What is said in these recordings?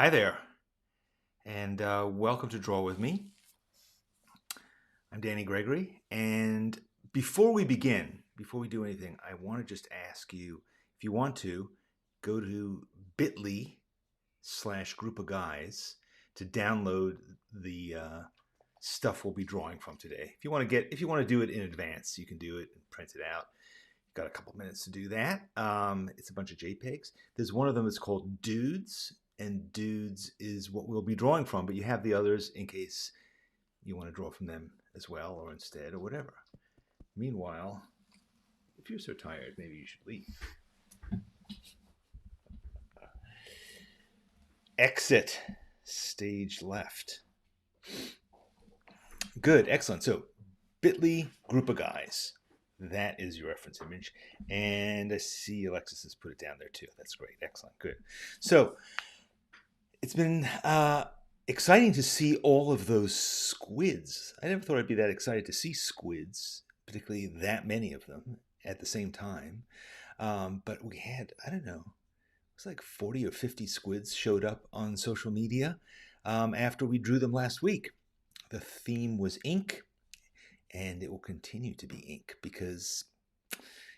Hi there, and welcome to Draw With Me. I'm Danny Gregory, and before we begin, before we do anything, I want to just ask you, if you want to, go to bit.ly/Groupaguys to download the stuff we'll be drawing from today. If you want to do it in advance, you can do it and print it out. You've got a couple minutes to do that. It's a bunch of JPEGs. There's one of them that's called Dudes, and Dudes is what we'll be drawing from, but you have the others in case you want to draw from them as well or instead or whatever. Meanwhile, if you're so tired, maybe you should leave. Exit stage left. Good, excellent. So bit.ly Groupaguys. That is your reference image. And I see Alexis has put it down there too. That's great. Excellent. Good. So it's been exciting to see all of those squids. I never thought I'd be that excited to see squids, particularly that many of them at the same time. But we had, I don't know, it was like 40 or 50 squids showed up on social media after we drew them last week. The theme was ink, and it will continue to be ink because,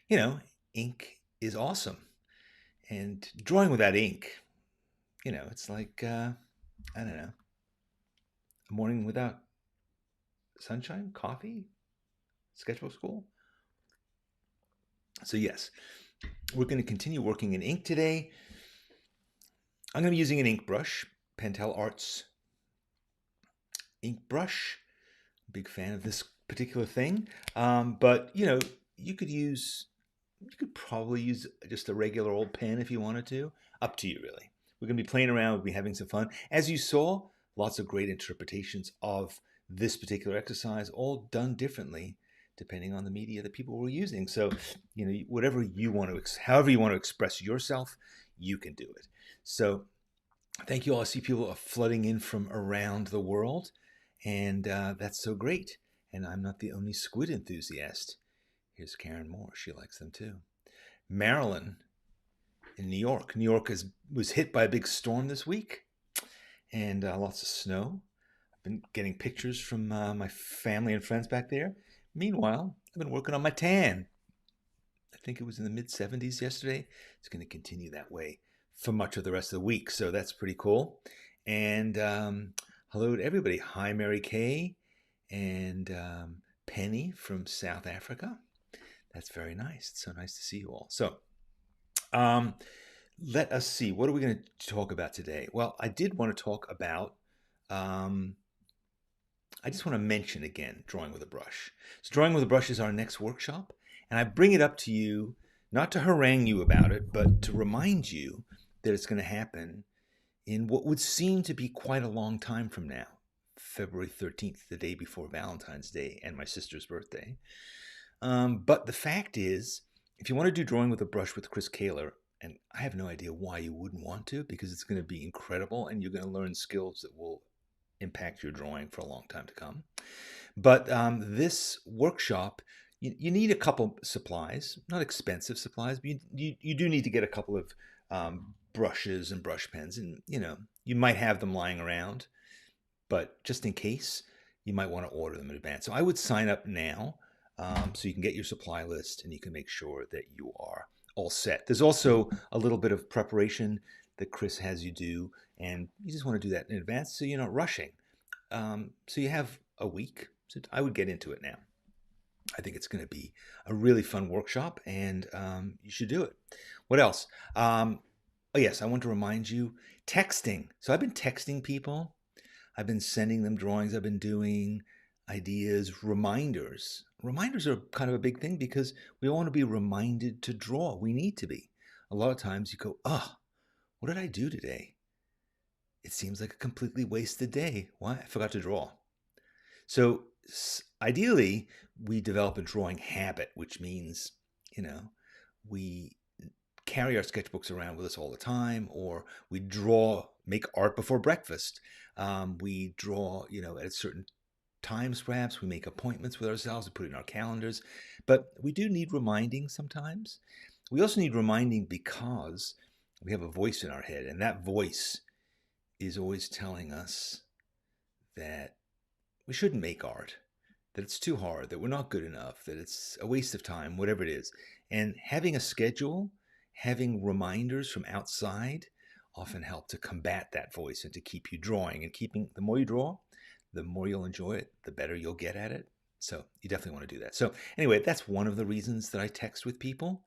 you know, ink is awesome. And drawing without ink, you know, it's like, I don't know, a morning without sunshine, coffee, sketchbook school. So yes, we're going to continue working in ink today. I'm going to be using an ink brush, Pentel Arts ink brush. Big fan of this particular thing. But, you know, you could probably use just a regular old pen if you wanted to. Up to you, really. We're going to be playing around. We'll be having some fun. As you saw, lots of great interpretations of this particular exercise, all done differently depending on the media that people were using. So, you know, whatever you want to, however you want to express yourself, you can do it. So thank you all. I see people are flooding in from around the world, and that's so great. And I'm not the only squid enthusiast. Here's Karen Moore. She likes them too. Marilyn in New York. New York was hit by a big storm this week, and lots of snow. I've been getting pictures from my family and friends back there. Meanwhile, I've been working on my tan. I think it was in the mid-70s yesterday. It's going to continue that way for much of the rest of the week, so that's pretty cool. And hello to everybody. Hi, Mary Kay and Penny from South Africa. That's very nice. It's so nice to see you all. So let us see. What are we going to talk about today? Well, I did want to talk about, I just want to mention again, drawing with a brush. So drawing with a brush is our next workshop. And I bring it up to you, not to harangue you about it, but to remind you that it's going to happen in what would seem to be quite a long time from now. February 13th, the day before Valentine's Day and my sister's birthday. But the fact is, if you want to do drawing with a brush with Chris Kaler, and I have no idea why you wouldn't want to, because it's going to be incredible and you're going to learn skills that will impact your drawing for a long time to come. But this workshop, you need a couple supplies, not expensive supplies, but you do need to get a couple of brushes and brush pens, and you know, you might have them lying around, but just in case, you might want to order them in advance. So I would sign up now so you can get your supply list and you can make sure that you are all set. There's also a little bit of preparation that Chris has you do, and you just want to do that in advance so you're not rushing. So you have a week. So I would get into it now. I think it's going to be a really fun workshop, and you should do it. What else? Oh yes, I want to remind you, texting. So I've been texting people. I've been sending them drawings I've been doing, ideas, reminders. Reminders are kind of a big thing because we want to be reminded to draw. We need to be. A lot of times you go, oh, what did I do today? It seems like a completely wasted day. Why? I forgot to draw. So ideally, we develop a drawing habit, which means, you know, we carry our sketchbooks around with us all the time, or we draw, make art before breakfast. We draw, you know, at certain times perhaps. We make appointments with ourselves, we put it in our calendars. But we do need reminding sometimes. We also need reminding because we have a voice in our head, and that voice is always telling us that we shouldn't make art, that it's too hard, that we're not good enough, that it's a waste of time, whatever it is. And having a schedule, having reminders from outside often help to combat that voice and to keep you drawing. And the more you draw, the more you'll enjoy it, the better you'll get at it. So you definitely want to do that. So anyway, that's one of the reasons that I text with people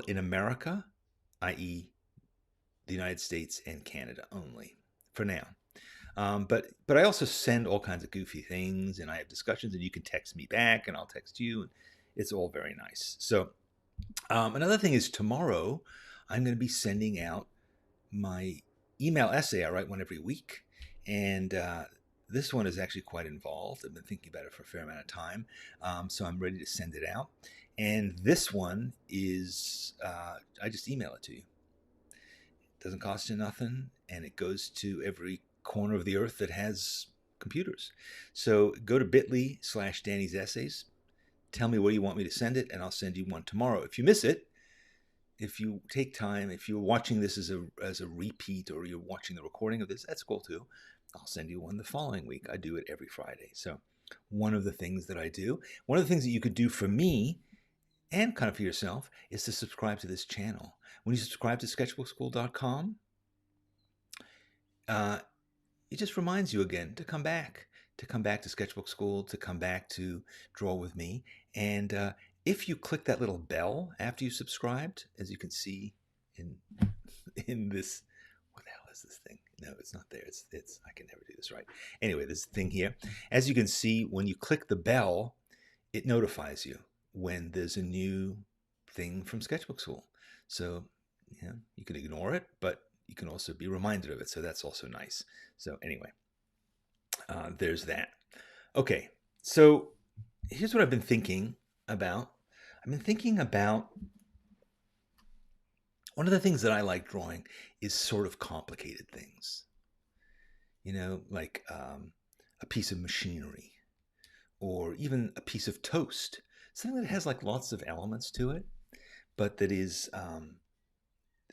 in America, i.e. the United States and Canada only for now. But I also send all kinds of goofy things, and I have discussions, and you can text me back, and I'll text you, and it's all very nice. So another thing is tomorrow I'm going to be sending out my email essay. I write one every week, and this one is actually quite involved. I've been thinking about it for a fair amount of time, so I'm ready to send it out. And this one is I just email it to you. It doesn't cost you nothing, and it goes to every corner of the earth that has computers. So go to bit.ly/Danny's Essays. Tell me where you want me to send it, and I'll send you one tomorrow. If you miss it, if you take time, if you're watching this as a repeat, or you're watching the recording of this, that's cool too. I'll send you one the following week. I do it every Friday. So one of the things that I do, one of the things that you could do for me and kind of for yourself, is to subscribe to this channel. When you subscribe to sketchbookschool.com, it just reminds you again to come back to Sketchbook School, to come back to draw with me. And if you click that little bell after you subscribed, as you can see in this, what the hell is this thing? No, it's not there. It's I can never do this right. Anyway, this thing here, as you can see, when you click the bell, it notifies you when there's a new thing from Sketchbook School. So you can ignore it, but you can also be reminded of it. So that's also nice. So anyway, there's that. Okay, so here's what I've been thinking about. I've been thinking about one of the things that I like drawing is sort of complicated things. Like a piece of machinery, or even a piece of toast. Something that has like lots of elements to it, but that is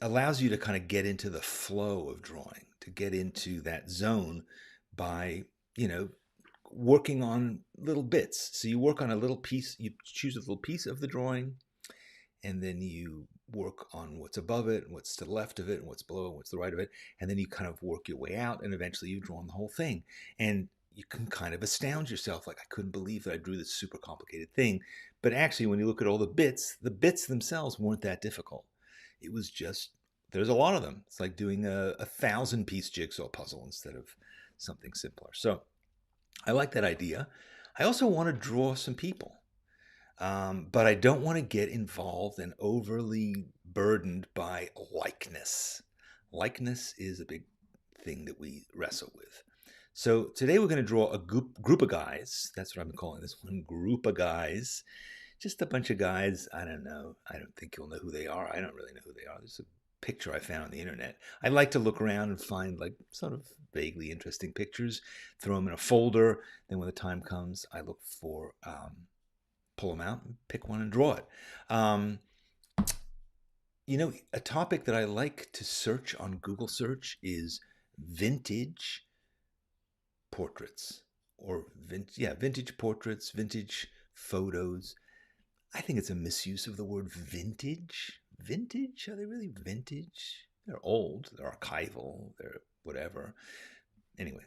allows you to kind of get into the flow of drawing, to get into that zone by, working on little bits. So you work on a little piece, you choose a little piece of the drawing, and then you work on what's above it, and what's to the left of it, and what's below, and what's to the right of it, and then you kind of work your way out, and eventually you've drawn the whole thing. And you can kind of astound yourself, like, I couldn't believe that I drew this super complicated thing. But actually, when you look at all the bits themselves weren't that difficult. It was just, there's a lot of them. It's like doing a 1,000-piece jigsaw puzzle instead of something simpler. So I like that idea. I also want to draw some people. But I don't want to get involved and overly burdened by likeness. Likeness is a big thing that we wrestle with. So today we're going to draw a group of guys. That's what I've been calling this one, Groupaguys. Just a bunch of guys. I don't know. I don't think you'll know who they are. I don't really know who they are. There's a picture I found on the internet. I like to look around and find like sort of vaguely interesting pictures, throw them in a folder. Then when the time comes, I look for pull them out and pick one and draw it. A topic that I like to search on Google search is vintage portraits, or vintage portraits, vintage photos. I think it's a misuse of the word vintage. Vintage? Are they really vintage? They're old, they're archival, they're whatever. Anyway,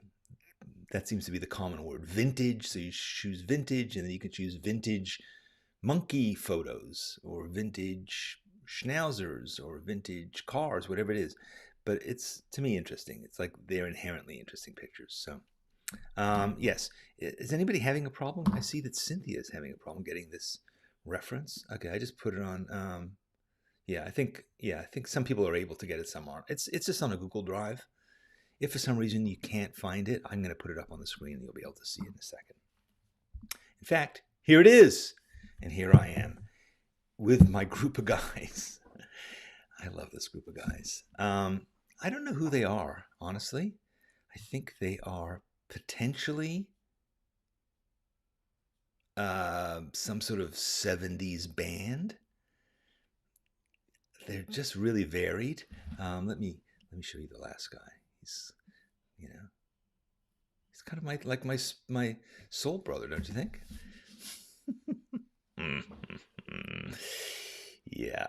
that seems to be the common word, vintage. So you choose vintage, and then you can choose vintage monkey photos, or vintage schnauzers, or vintage cars, whatever it is. But it's, to me, interesting. It's like they're inherently interesting pictures. So yes, is anybody having a problem? I see that Cynthia is having a problem getting this reference. Okay, I just put it on. I think some people are able to get it, some aren't. It's just on a Google Drive. If for some reason you can't find it, I'm going to put it up on the screen and you'll be able to see it in a second. In fact, here it is. And here I am with my group of guys. I love this group of guys. I don't know who they are, honestly. I think they are potentially some sort of 70s band. They're just really varied. Let me show you the last guy. He's, you know, he's kind of like my soul brother, don't you think? Yeah.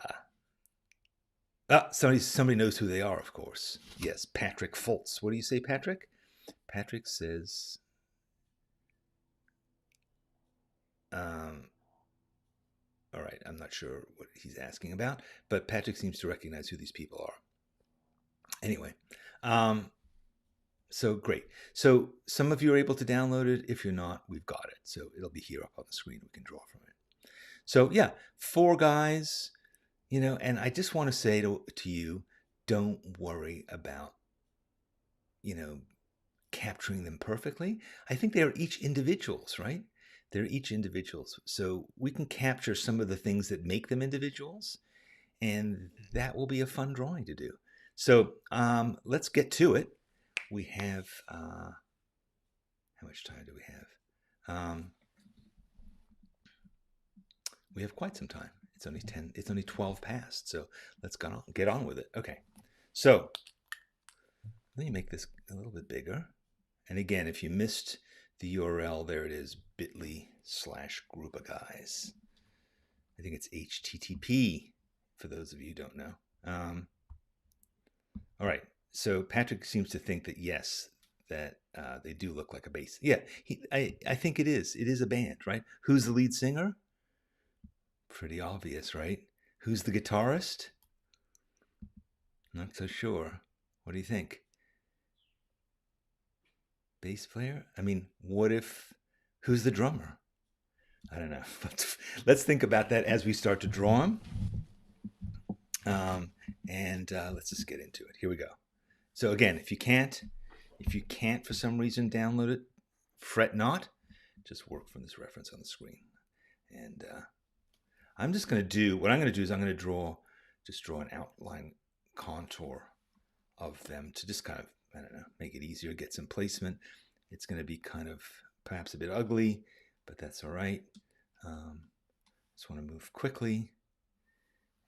Somebody knows who they are, of course. Yes, Patrick Fultz. What do you say, Patrick? Patrick says, um, all right, I'm not sure what he's asking about, but Patrick seems to recognize who these people are. Anyway, so great. So some of you are able to download it. If you're not, we've got it. So it'll be here up on the screen. We can draw from it. So yeah, 4 guys, and I just want to say to you, don't worry about, capturing them perfectly. I think they are each individuals, right? They're each individuals. So we can capture some of the things that make them individuals, and that will be a fun drawing to do. So let's get to it. We have, how much time do we have? We have quite some time. It's only 12 past. So let's get on with it. Okay. So let me make this a little bit bigger. And again, if you missed the URL, there it is, bit.ly/Groupaguys. I think it's HTTP for those of you who don't know. All right. So Patrick seems to think that yes, that they do look like a bass. Yeah, I think it is. It is a band, right? Who's the lead singer? Pretty obvious, right? Who's the guitarist? Not so sure. What do you think? Bass player? I mean, who's the drummer? I don't know. Let's think about that as we start to draw them. And let's just get into it. Here we go. So again, if you can't for some reason download it, fret not. Just work from this reference on the screen. And I'm going to draw an outline contour of them to just kind of, I don't know, make it easier, get some placement. It's going to be kind of perhaps a bit ugly, but that's all right. Just want to move quickly.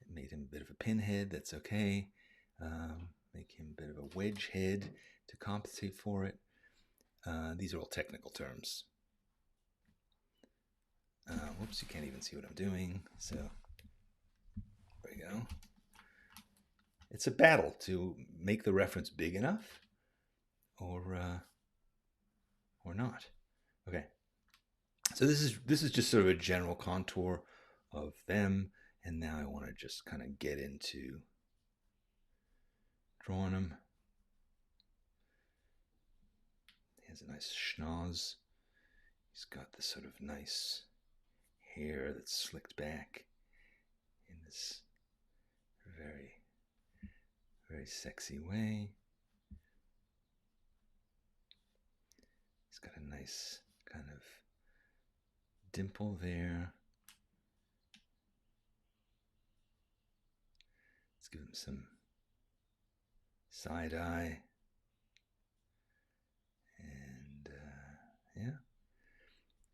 It made him a bit of a pinhead. That's okay. Make him a bit of a wedge head to compensate for it. These are all technical terms. Whoops, you can't even see what I'm doing. So there we go. It's a battle to make the reference big enough or not. Okay. So this is just sort of a general contour of them. And now I want to just kind of get into drawing them. He has a nice schnoz. He's got this sort of nice hair that's slicked back in this very, very sexy way. He's got a nice kind of dimple there. Let's give him some side eye. And yeah.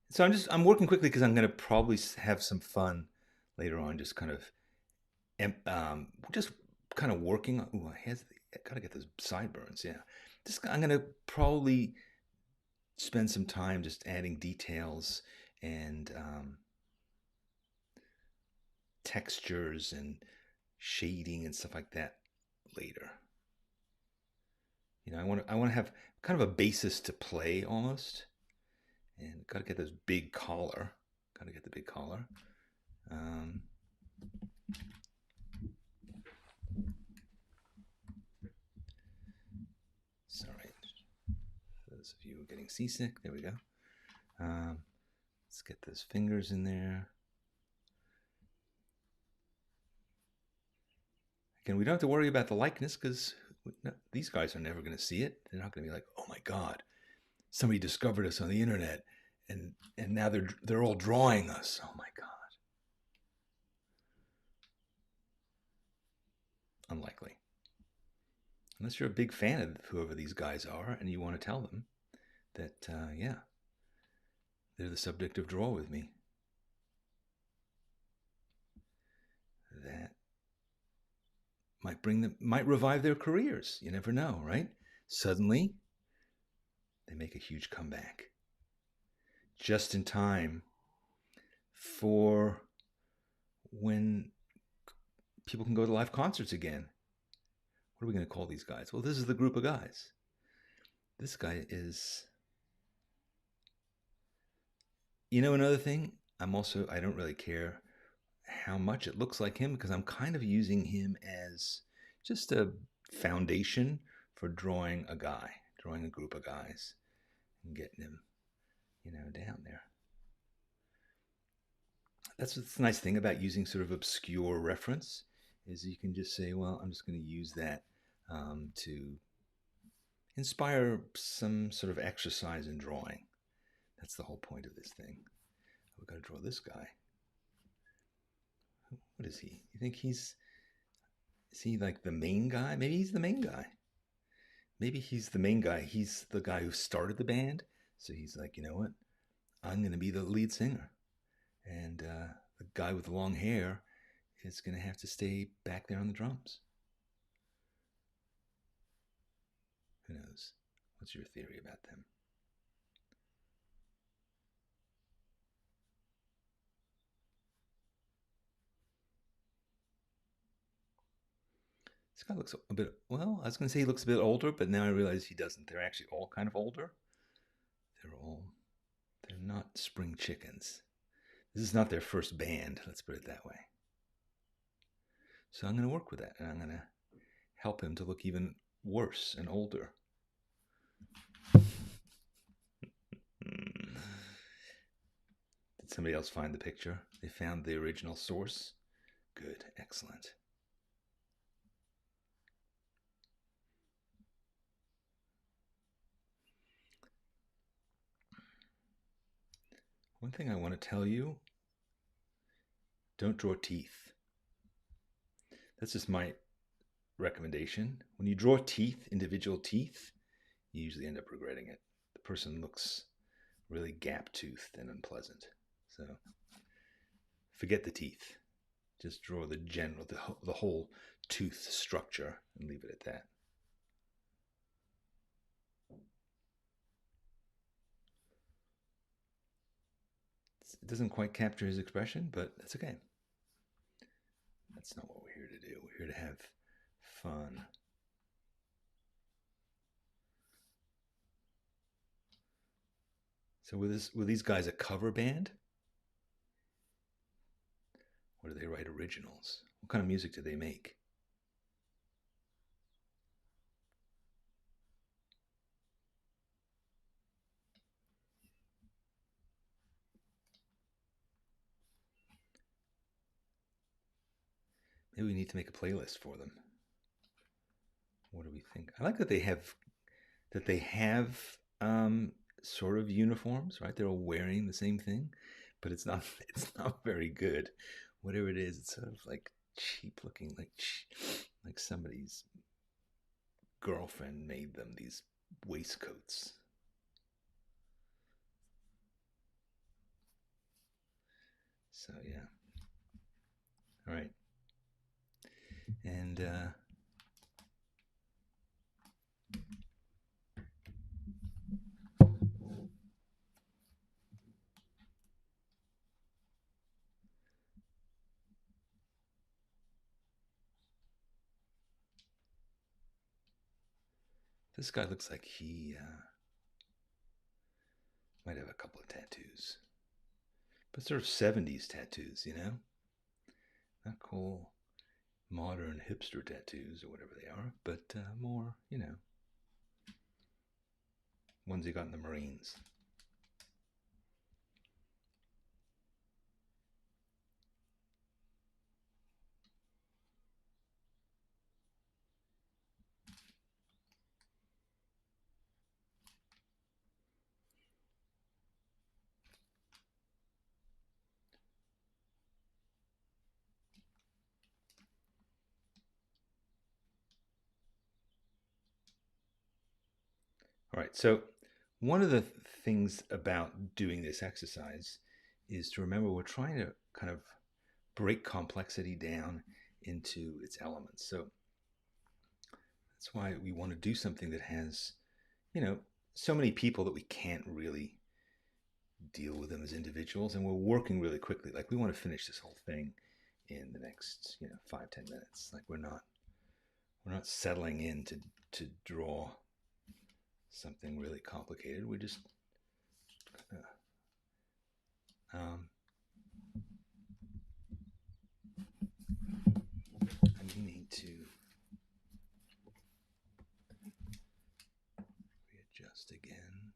So I'm working quickly because I'm going to probably have some fun later on, just kind of working on. Ooh, I gotta get those sideburns. Yeah, I'm going to probably spend some time just adding details and textures and shading and stuff like that later. I want to have kind of a basis to play almost. And got to get this big collar. Got to get the big collar. Sorry. For those of you who are getting seasick, there we go. Let's get those fingers in there. Again, we don't have to worry about the likeness because these guys are never going to see it. They're not going to be like, oh my God, somebody discovered us on the internet. And now they're all drawing us. Oh my God. Unlikely. Unless you're a big fan of whoever these guys are and you want to tell them that, yeah, they're the subject of Draw With Me. That might revive their careers. You never know, right? Suddenly, they make a huge comeback. Just in time for when people can go to live concerts again. What are we going to call these guys? Well, this is the Groupaguys. This guy is... You know, another thing, I don't really care how much it looks like him, because I'm kind of using him as just a foundation for drawing a guy, drawing a group of guys and getting him, down there. That's what's the nice thing about using sort of obscure reference, is you can just say, well, I'm just going to use that to inspire some sort of exercise in drawing. That's the whole point of this thing. We've got to draw this guy. What is he? You think is he like the main guy? Maybe he's the main guy. Maybe he's the main guy. He's the guy who started the band. So he's like, you know what? I'm going to be the lead singer. And the guy with the long hair is going to have to stay back there on the drums. Who knows? What's your theory about them? This guy looks a bit, well, I was going to say he looks a bit older, but now I realize he doesn't. They're actually all kind of older. They're not spring chickens. This is not their first band, let's put it that way. So I'm going to work with that, and I'm going to help him to look even worse and older. Did somebody else find the picture? They found the original source? Good, excellent. One thing I want to tell you, don't draw teeth. That's just my recommendation. When you draw teeth, individual teeth, you usually end up regretting it. The person looks really gap-toothed and unpleasant. So forget the teeth. Just draw the whole tooth structure and leave it at that. It doesn't quite capture his expression, but that's okay. That's not what we're here to do. We're here to have fun. So were these guys a cover band? Or do they write originals? What kind of music do they make? Maybe we need to make a playlist for them. What do we think? I like that they have sort of uniforms, right? They're all wearing the same thing, but it's not very good. Whatever it is, it's sort of like cheap looking, like somebody's girlfriend made them these waistcoats. So yeah. All right. And this guy looks like he might have a couple of tattoos, but sort of 70s tattoos, not cool modern hipster tattoos or whatever they are, but more, ones he got in the Marines. All right, so one of the things about doing this exercise is to remember we're trying to kind of break complexity down into its elements. So That's why we want to do something that has, you know, so many people that we can't really deal with them as individuals, and we're working really quickly. Like we want to finish this whole thing in the next, 5-10 minutes. Like we're not settling in to draw something really complicated. We're just I need to readjust again.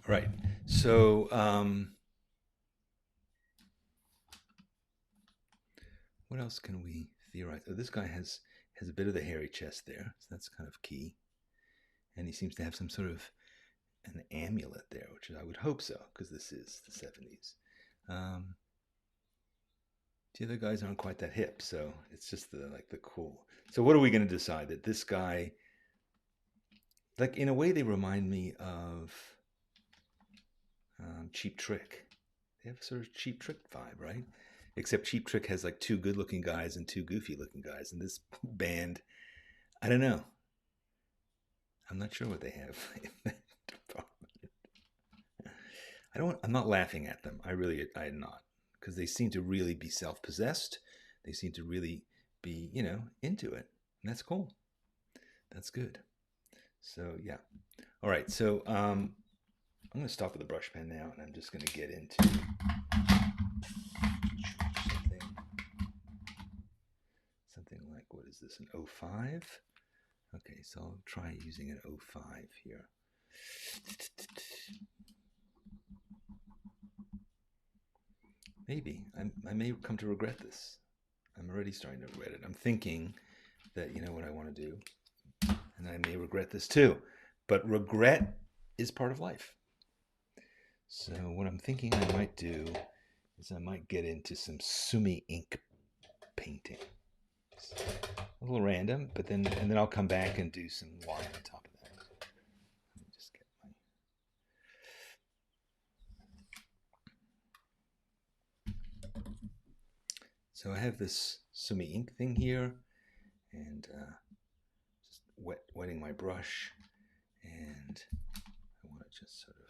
Right. So what else can we theorize? Oh, this guy has a bit of the hairy chest there, so that's kind of key. And he seems to have some sort of an amulet there, which I would hope so, because this is the 70s. The other guys aren't quite that hip, so it's just the cool. So what are we going to decide? That this guy, like in a way, they remind me of Cheap Trick. They have a sort of Cheap Trick vibe, right? Except Cheap Trick has like two good-looking guys and two goofy-looking guys, and this band, I don't know. I'm not sure what they have in that department. I'm not laughing at them. I'm not, because they seem to really be self-possessed. They seem to really be, into it, and that's cool. That's good. So yeah. All right. So I'm going to stop with the brush pen now, and I'm just going to get into something like, what is this, an 05? Okay, so I'll try using an 05 here. Maybe. I may come to regret this. I'm already starting to regret it. I'm thinking that, what I want to do, and I may regret this too. But regret is part of life. So what I'm thinking I might do is I might get into some sumi ink painting. It's a little random, but then I'll come back and do some line on top of that. Let me just get So I have this sumi ink thing here, and just wetting my brush, and I want to just sort of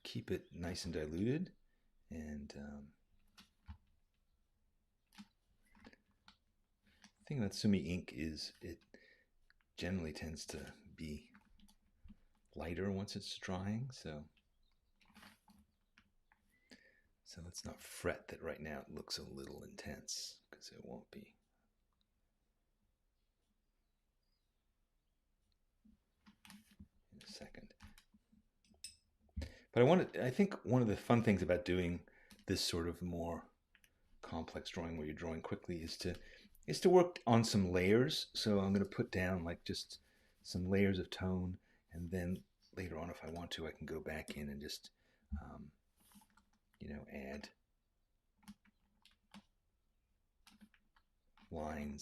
keep it nice and diluted, and the thing about sumi ink is it generally tends to be lighter once it's drying, so let's not fret that right now it looks a little intense, because it won't be. In a second. But I think one of the fun things about doing this sort of more complex drawing where you're drawing quickly is to work on some layers. So I'm going to put down like just some layers of tone, and then later on, if I want to, I can go back in and just add line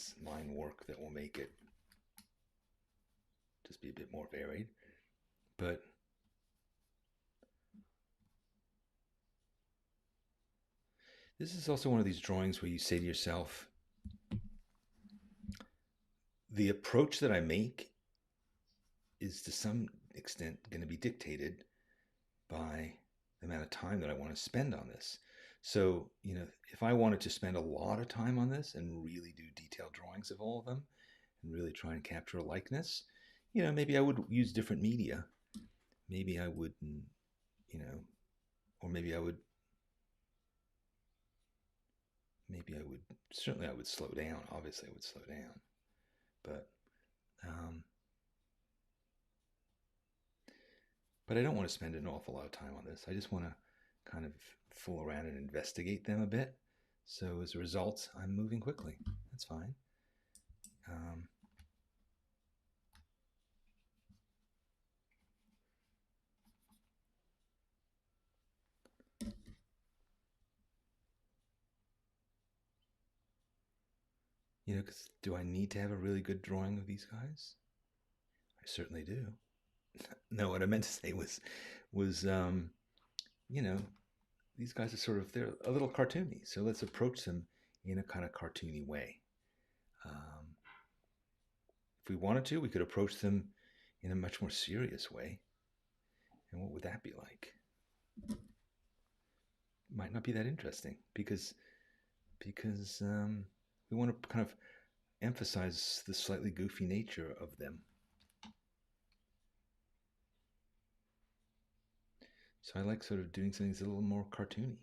work that will make it just be a bit more varied. But this is also one of these drawings where you say to yourself, the approach that I make is to some extent going to be dictated by the amount of time that I want to spend on this. So, if I wanted to spend a lot of time on this and really do detailed drawings of all of them and really try and capture a likeness, maybe I would use different media. Maybe I wouldn't, or maybe I would certainly I would slow down. Obviously I would slow down, but I don't want to spend an awful lot of time on this. I just want to kind of fool around and investigate them a bit. So as a result, I'm moving quickly. That's fine. Because do I need to have a really good drawing of these guys? I certainly do. No, what I meant to say was, you know, these guys are sort of, they're a little cartoony. So let's approach them in a kind of cartoony way. If we wanted to, we could approach them in a much more serious way. And what would that be like? Might not be that interesting because we want to kind of emphasize the slightly goofy nature of them. So I like sort of doing something that's a little more cartoony.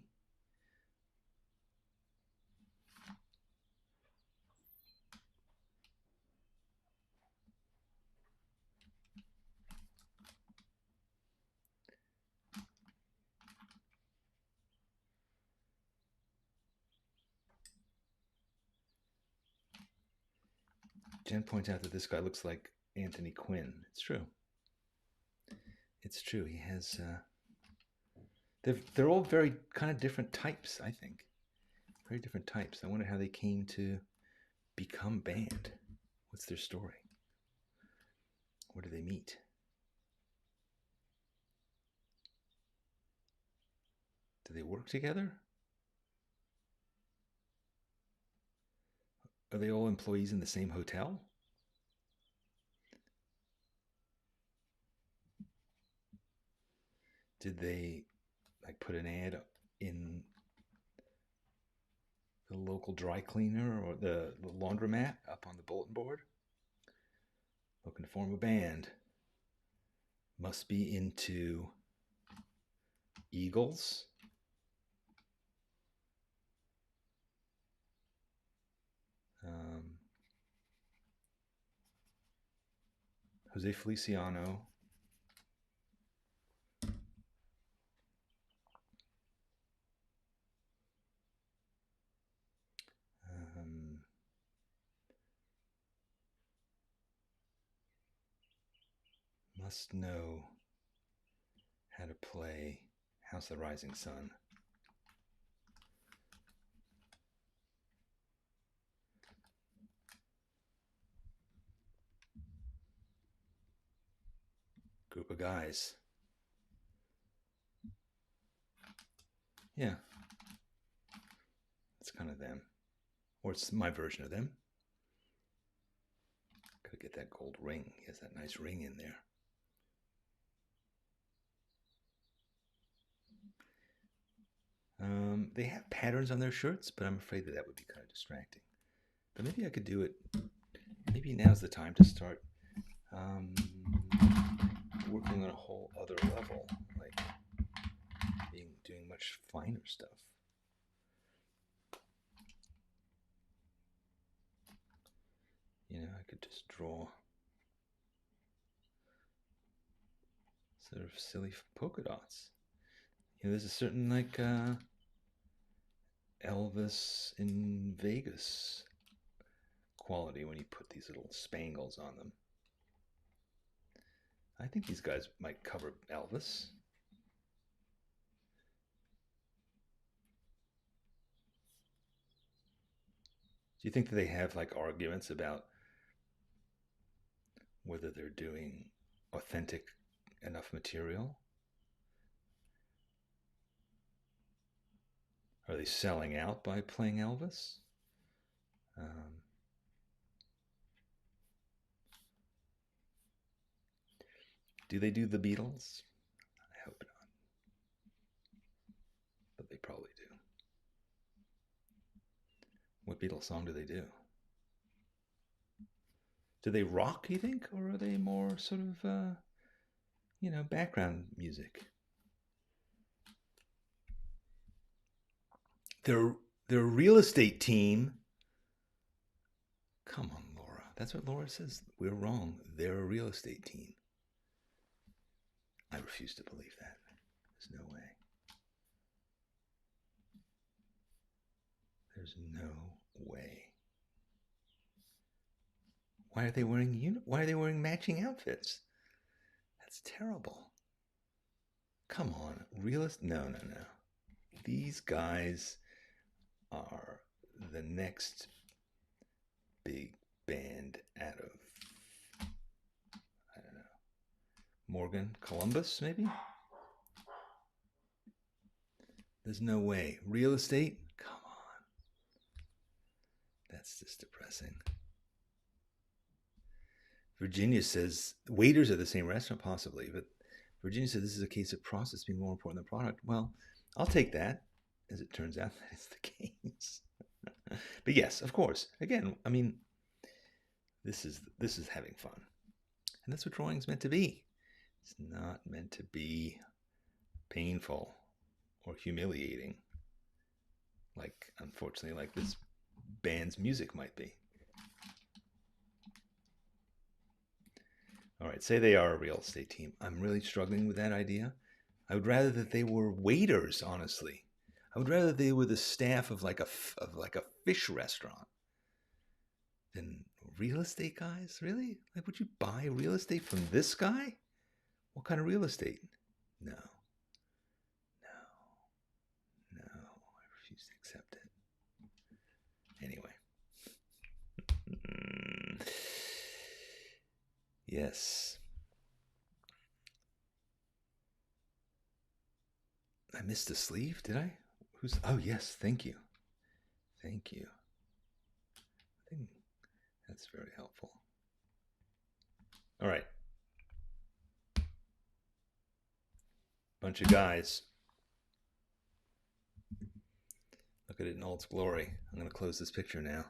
Jen points out that this guy looks like Anthony Quinn. It's true. It's true. He has. They're all very kind of different types, I think. Very different types. I wonder how they came to become band. What's their story? Where do they meet? Do they work together? Are they all employees in the same hotel? Did they like put an ad in the local dry cleaner or the laundromat up on the bulletin board? Looking to form a band. Must be into Eagles. Jose Feliciano. Must know how to play House of the Rising Sun. Groupaguys. Yeah. It's kind of them. Or it's my version of them. Gotta get that gold ring. He has that nice ring in there. They have patterns on their shirts, but I'm afraid that would be kind of distracting. But maybe I could do it. Maybe now's the time to start working on a whole other level, like doing much finer stuff. You know, I could just draw sort of silly polka dots. You know, there's a certain like Elvis in Vegas quality when you put these little spangles on them. I think these guys might cover Elvis. Do you think that they have like arguments about whether they're doing authentic enough material? Are they selling out by playing Elvis? Do they do the Beatles? I hope not. But they probably do. What Beatles song do they do? Do they rock, you think? Or are they more sort of, you know, background music? They're a real estate team. Come on, Laura. That's what Laura says. We're wrong. They're a real estate team. I refuse to believe that. There's no way. There's no way. Why are they wearing matching outfits? That's terrible. Come on, realist? No. These guys are the next big band out of, I don't know, Morgan, Columbus, maybe? There's no way. Real estate? Come on. That's just depressing. Virginia says waiters are the same restaurant, possibly, but Virginia said this is a case of process being more important than product. Well, I'll take that, as it turns out that is the case. But yes, of course. Again, I mean, this is having fun, and that's what drawing's meant to be. It's not meant to be painful or humiliating, like, unfortunately, like this band's music might be. All right, say they are a real estate team. I'm really struggling with that idea. I would rather that they were waiters, honestly. I would rather they were the staff of like a fish restaurant than real estate guys. Really? Like, would you buy real estate from this guy? What kind of real estate? No. I refuse to accept it. Anyway. Yes. I missed a sleeve, did I? Oh, yes, thank you. Thank you. I think that's very helpful. All right. Bunch of guys. Look at it in all its glory. I'm going to close this picture now.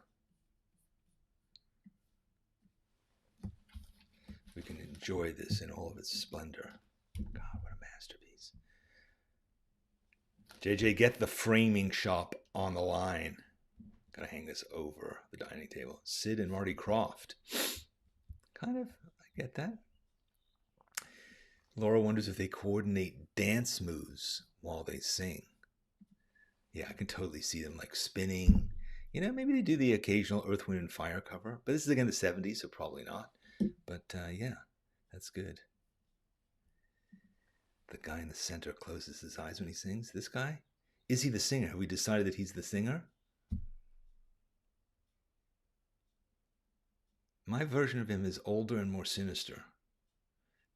We can enjoy this in all of its splendor. God, what a masterpiece. JJ, get the framing shop on the line. Gotta hang this over the dining table. Sid and Marty Krofft. Kind of, I get that. Laura wonders if they coordinate dance moves while they sing. Yeah, I can totally see them like spinning. You know, maybe they do the occasional Earth, Wind, and Fire cover. But this is again the 70s, so probably not. But yeah, that's good. The guy in the center closes his eyes when he sings. This guy? Is he the singer? Have we decided that he's the singer? My version of him is older and more sinister.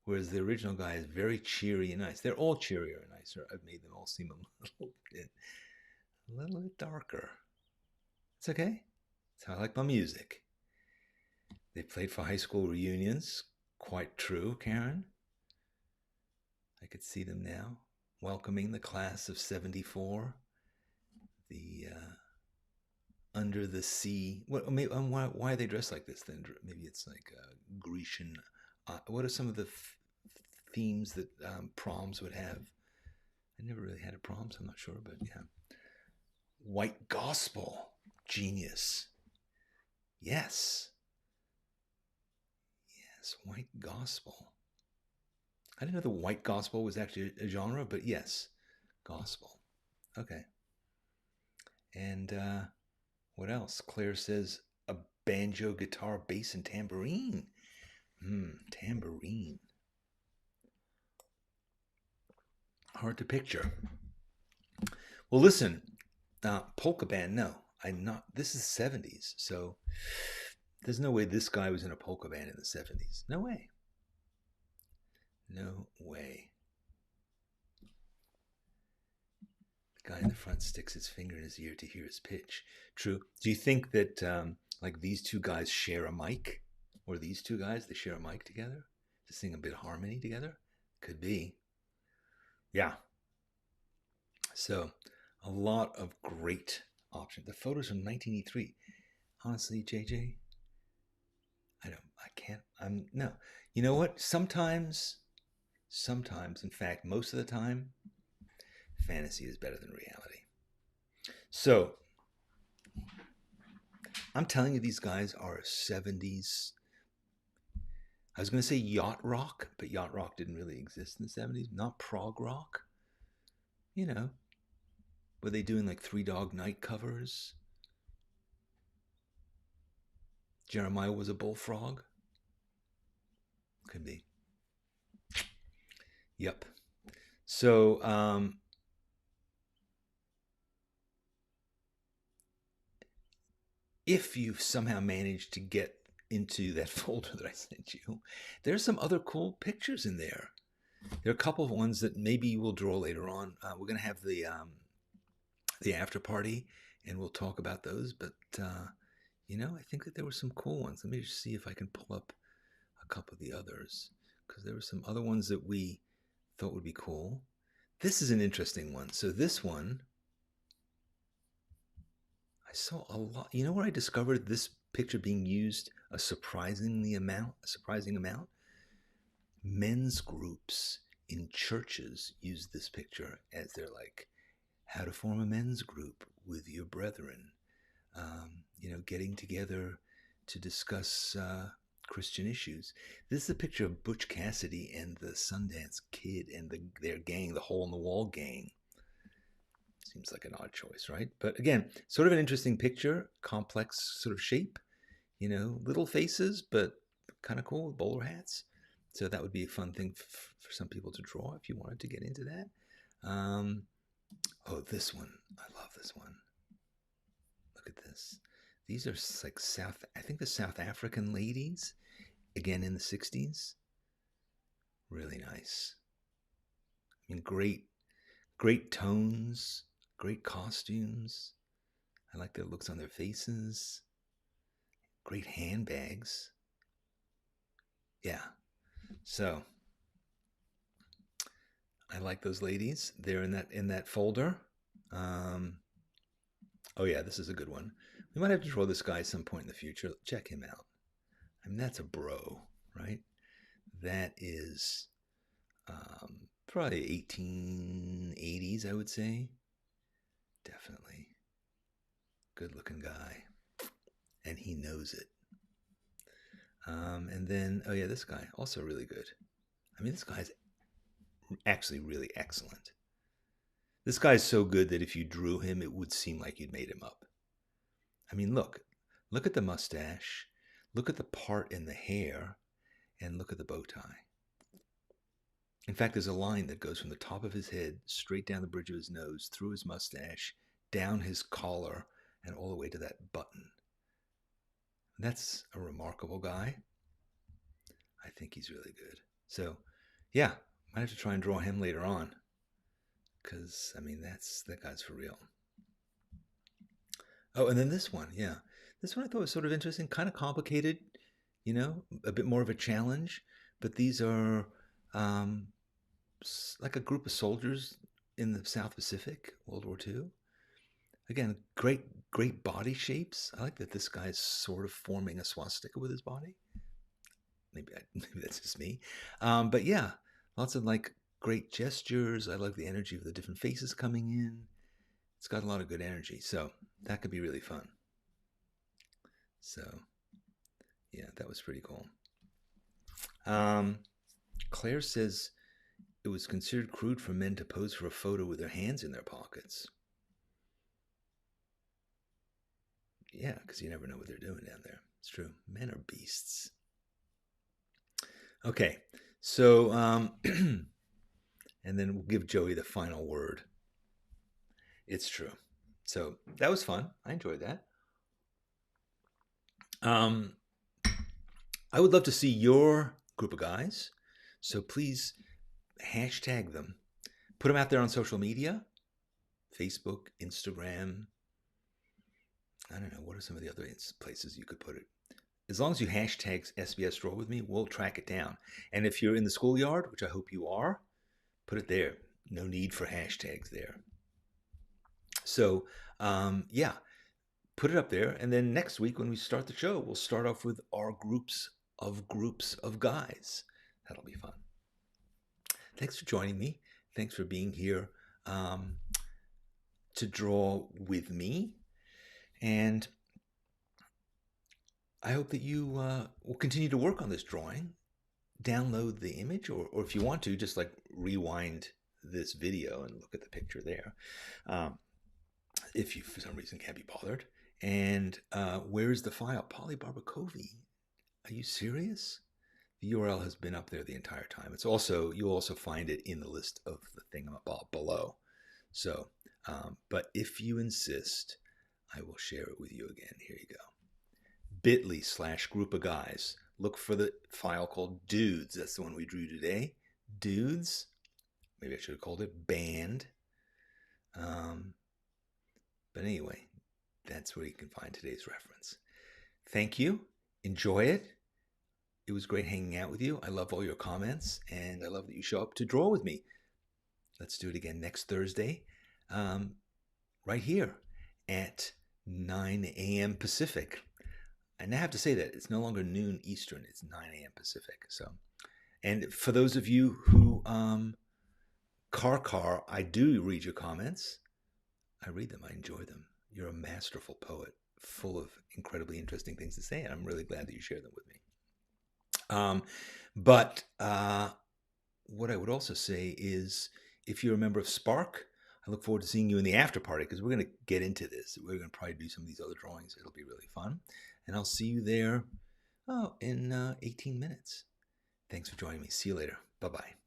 Whereas the original guy is very cheery and nice. They're all cheerier and nicer. I've made them all seem a little bit darker. It's okay. That's how I like my music. They played for high school reunions. Quite true, Karen. I could see them now, welcoming the class of 74. The Under the Sea. Why are they dressed like this then? Maybe it's like Grecian. What are some of the themes that proms would have? I never really had a prom, so I'm not sure, but yeah. White Gospel. Genius. Yes. Yes, White Gospel. I didn't know the White Gospel was actually a genre, but yes, gospel. Okay. And what else? Claire says a banjo, guitar, bass, and tambourine. Tambourine. Hard to picture. Well, listen, polka band, no. This is 70s, so there's no way this guy was in a polka band in the 70s. No way. No way. The guy in the front sticks his finger in his ear to hear his pitch. True. Do you think that like these two guys share a mic? Or these two guys, they share a mic together to sing a bit of harmony together? Could be. Yeah. So, a lot of great options. The photos from 1983. Honestly, JJ, no. You know what? Sometimes, in fact, most of the time, fantasy is better than reality. So, I'm telling you, these guys are 70s. I was going to say yacht rock, but yacht rock didn't really exist in the 70s. Not prog rock. You know, were they doing like Three Dog Night covers? Jeremiah was a bullfrog? Could be. Yep. So, if you've somehow managed to get into that folder that I sent you, there's some other cool pictures in there. There are a couple of ones that maybe we'll draw later on. We're going to have the after party, and we'll talk about those. But I think that there were some cool ones. Let me just see if I can pull up a couple of the others, because there were some other ones that we thought would be cool. This is an interesting one. So this one, I saw a lot. You know where I discovered this picture being used a surprising amount? Men's groups in churches use this picture as they're like, how to form a men's group with your brethren. Getting together to discuss Christian issues. This is a picture of Butch Cassidy and the Sundance Kid and their gang, the Hole in the Wall gang. Seems like an odd choice, right? But again, sort of an interesting picture, complex sort of shape, little faces, but kind of cool with bowler hats. So that would be a fun thing for some people to draw if you wanted to get into that. This one. I love this one. Look at this. These are like the South African ladies, again in the 60s. Really nice. I mean, great tones, great costumes. I like the looks on their faces. Great handbags. Yeah. So I like those ladies. They're in that folder. Oh yeah, this is a good one. We might have to draw this guy at some point in the future. Check him out. I mean, that's a bro, right? That is probably 1880s, I would say. Definitely. Good looking guy. And he knows it. And then, oh yeah, this guy, also really good. I mean, this guy's actually really excellent. This guy's so good that if you drew him, it would seem like you'd made him up. I mean, look at the mustache, look at the part in the hair, and look at the bow tie. In fact, there's a line that goes from the top of his head, straight down the bridge of his nose, through his mustache, down his collar, and all the way to that button. That's a remarkable guy. I think he's really good. So, yeah, might have to try and draw him later on. Because, I mean, that guy's for real. Oh, and then this one, yeah. This one I thought was sort of interesting, kind of complicated, a bit more of a challenge. But these are like a group of soldiers in the South Pacific, World War II. Again, great body shapes. I like that this guy's sort of forming a swastika with his body. Maybe that's just me. But yeah, lots of like great gestures. I like the energy of the different faces coming in. It's got a lot of good energy. So that could be really fun. So yeah, that was pretty cool. Claire says it was considered crude for men to pose for a photo with their hands in their pockets. Yeah, because you never know what they're doing down there. It's true. Men are beasts. Okay, so, and then we'll give Joey the final word. It's true. So that was fun. I enjoyed that. I would love to see your group of guys. So please hashtag them. Put them out there on social media. Facebook, Instagram. I don't know. What are some of the other places you could put it? As long as you hashtag SBS Draw With Me, we'll track it down. And if you're in the schoolyard, which I hope you are, put it there. No need for hashtags there. So, yeah, put it up there. And then next week when we start the show, we'll start off with our groups of guys. That'll be fun. Thanks for joining me. Thanks for being here to draw with me. And I hope that you will continue to work on this drawing. Download the image, or if you want to, just like rewind this video and look at the picture there. If you, for some reason, can't be bothered. And where's the file? Polly Barbacovi. Are you serious? The URL has been up there the entire time. It's also, you'll also find it in the list of the thing about below. So, but if you insist, I will share it with you again. Here you go. bit.ly/Groupaguys. Look for the file called Dudes. That's the one we drew today. Dudes. Maybe I should have called it Band. But anyway, that's where you can find today's reference. Thank you. Enjoy it. It was great hanging out with you. I love all your comments, and I love that you show up to draw with me. Let's do it again next Thursday, right here at 9 a.m. Pacific. I now have to say that it's no longer noon Eastern, it's 9 a.m. Pacific. So, and for those of you who, Car, I do read your comments. I read them, I enjoy them. You're a masterful poet, full of incredibly interesting things to say, and I'm really glad that you share them with me. But what I would also say is, if you're a member of Spark, I look forward to seeing you in the after party, because we're going to get into this. We're going to probably do some of these other drawings. It'll be really fun. And I'll see you there in 18 minutes. Thanks for joining me. See you later. Bye-bye.